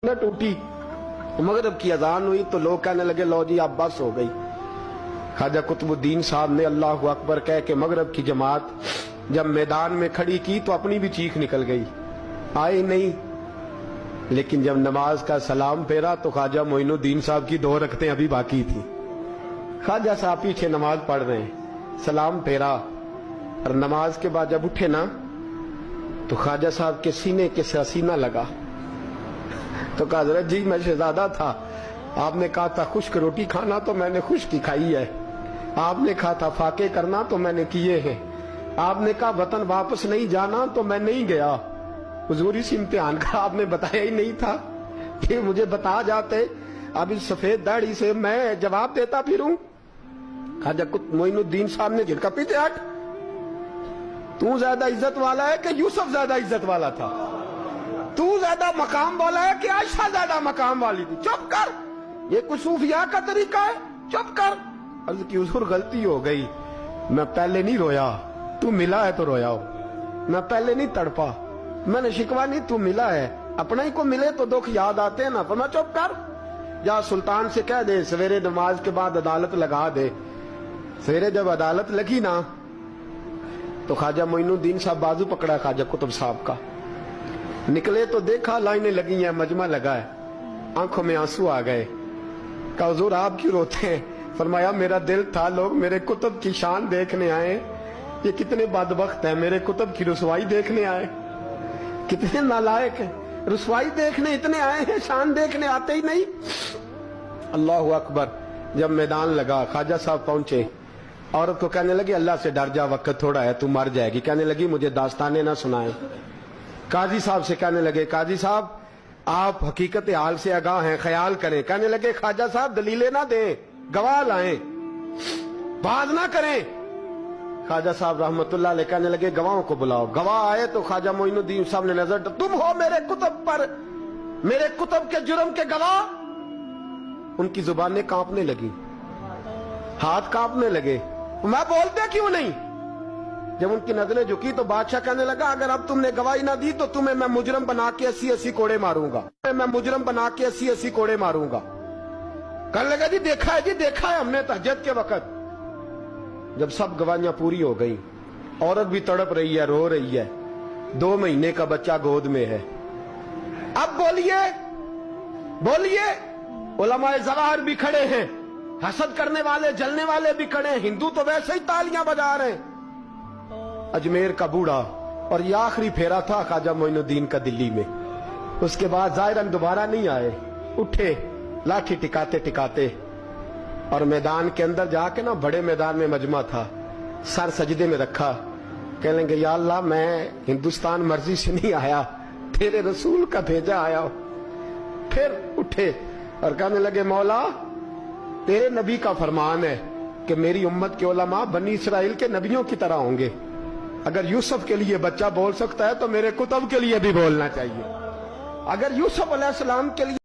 نہ ٹوٹی مغرب کی اذان ہوئی تو لوگ کہنے لگے لو جی اب بس ہو گئی۔ خواجہ قطب الدین صاحب نے اللہ اکبر کہہ کے مغرب کی جماعت جب میدان میں کھڑی کی تو اپنی بھی چیخ نکل گئی، آئے نہیں۔ لیکن جب نماز کا سلام پھیرا تو خواجہ معین الدین صاحب کی 2 رکعتیں ابھی باقی تھی۔ خواجہ صاحب پیچھے نماز پڑھ رہے ہیں، سلام پھیرا اور نماز کے بعد جب اٹھے نا تو خواجہ صاحب کے سینے کے سینہ لگا تو کہا حضرت جی میں شہزادہ تھا، آپ نے کہا تھا خشک روٹی کھانا تو میں نے خشک کی کھائی ہے، آپ نے کہا تھا فاقے کرنا تو میں نے کیے ہیں، آپ نے کہا وطن واپس نہیں جانا تو میں نہیں گیا۔ حضور اس امتحان کا آپ نے بتایا ہی نہیں تھا کہ مجھے بتا جاتے، اب اس سفید داڑھی سے میں جواب دیتا پھروں۔ خواجہ معین الدین صاحب نے جھٹکا، پیچھے ہٹ، تو زیادہ عزت والا ہے کہ یوسف زیادہ عزت والا تھا؟ تو زیادہ مقام والا ہے کہ عائشہ زیادہ مقام والی تھی؟ چپ کر، یہ کچھ صوفیاء کا طریقہ ہے، چپ کر۔ عرض کی حضور غلطی ہو گئی، میں پہلے نہیں رویا، تو ملا ہے تو رویا ہو، میں پہلے نہیں تڑپا، میں نے شکوا نہیں، تو ملا ہے، اپنا ہی کو ملے تو دکھ یاد آتے ہیں نا۔ فرمایا چپ کر، جا سلطان سے کہہ دے سویرے نماز کے بعد عدالت لگا دے۔ سویرے جب عدالت لگی نا تو خواجہ معین الدین صاحب بازو پکڑا خواجہ قطب صاحب کا، نکلے تو دیکھا لائنیں لگی ہیں، مجمع لگا ہے، آنکھوں میں آنسو آ گئے۔ کہا حضور آپ کیوں روتے ہیں؟ فرمایا میرا دل تھا لوگ میرے کتب کی شان دیکھنے آئے، یہ کتنے بدبخت ہیں، میرے کتب کی رسوائی دیکھنے آئے، کتنے نالائق ہیں، رسوائی دیکھنے اتنے آئے ہیں، شان دیکھنے آتے ہی نہیں۔ اللہ اکبر۔ جب میدان لگا خواجہ صاحب پہنچے، عورت کو کہنے لگی اللہ سے ڈر جا، وقت تھوڑا ہے، تو مر جائے گی۔ کہنے لگی مجھے داستانیں نہ سنائیں۔ قاضی صاحب سے کہنے لگے قاضی صاحب آپ حقیقت حال سے آگاہ ہیں، خیال کریں۔ کہنے لگے خواجہ صاحب دلیلیں نہ دیں، گواہ لائیں، بات نہ کریں۔ خواجہ صاحب رحمت اللہ علیہ کہنے لگے گواہوں کو بلاؤ۔ گواہ آئے تو خواجہ معین الدین صاحب نے نظر، تم ہو میرے کتب پر، میرے کتب کے جرم کے گواہ؟ ان کی زبانیں کانپنے لگی، ہاتھ کانپنے لگے، میں بولتے کیوں نہیں؟ جب ان کی نظریں جھکی تو بادشاہ کہنے لگا اگر اب تم نے گواہی نہ دی تو تمہیں میں مجرم بنا کے 80 کوڑے ماروں گا، میں مجرم بنا کے 80 کوڑے ماروں گا۔ کہنے لگا جی دیکھا ہے، جی دیکھا ہے ہم نے تہجد کے وقت۔ جب سب گواہیاں پوری ہو گئی، عورت بھی تڑپ رہی ہے، رو رہی ہے، 2 مہینے کا بچہ گود میں ہے۔ اب بولیے بولیے، علماء ظواہر بھی کھڑے ہیں، حسد کرنے والے جلنے والے بھی کھڑے ہیں، ہندو تو ویسے ہی تالیاں بجا رہے ہیں۔ اجمیر کا بوڑھا، اور یہ آخری پھیرا تھا خواجہ معین الدین کا دلی میں، اس کے بعد ظاہراً دوبارہ نہیں آئے، اٹھے لاٹھی ٹکاتے ٹکاتے اور میدان کے اندر جا کے نا، بڑے میدان میں مجمع تھا، سر سجدے میں رکھا، کہنے لگے یا اللہ میں ہندوستان مرضی سے نہیں آیا، تیرے رسول کا بھیجا آیا ہوں۔ پھر اٹھے اور کہنے لگے مولا تیرے نبی کا فرمان ہے کہ میری امت کے علماء بنی اسرائیل کے نبیوں کی طرح ہوں گے، اگر یوسف کے لیے بچہ بول سکتا ہے تو میرے کتب کے لیے بھی بولنا چاہیے، اگر یوسف علیہ السلام کے لیے